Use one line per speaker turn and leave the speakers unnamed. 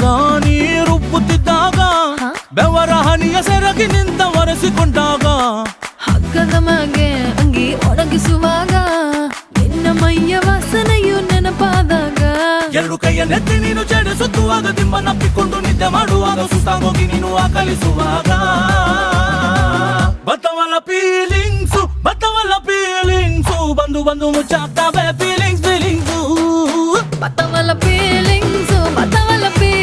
ರುಬ್ಬಿದಾಗ ನೀ ರುಬ್ಬುತ್ತಿದ್ದಾಗ ಬೆವರ ಹನಿಯ ಸೆರಗಿ ನಿಂತ ಒರೆಸಿಕೊಂಡಾಗ
ಹಗ್ಗದ ಮ್ಯಾಗೆ ಅಂಗಿ ಒಣಗಿಸುವಾಗ ನಿನ್ನ ಮೈಯ ವಾಸನೆಯು ನೆನಪಾದಾಗ
ಎರಡು ಕೈಯ ನೆತ್ತಿ ನೀನು ಜಡಿಸುತ್ತುವಾಗ ದಿಮ್ಮನಪ್ಪಿಕೊಂಡು ನಿದ್ದೆ ಮಾಡುವಾಗ ಸುಸ್ತಾಗೋಗಿ ನೀನು ಆಕಲಿಸುವಾಗ ಬತ್ತವಲ್ಲ ಫೀಲಿಂಗ್ಸು ಬಂದು ಬಂದು ಮುಚ್ಚಾಗ್ತವೆ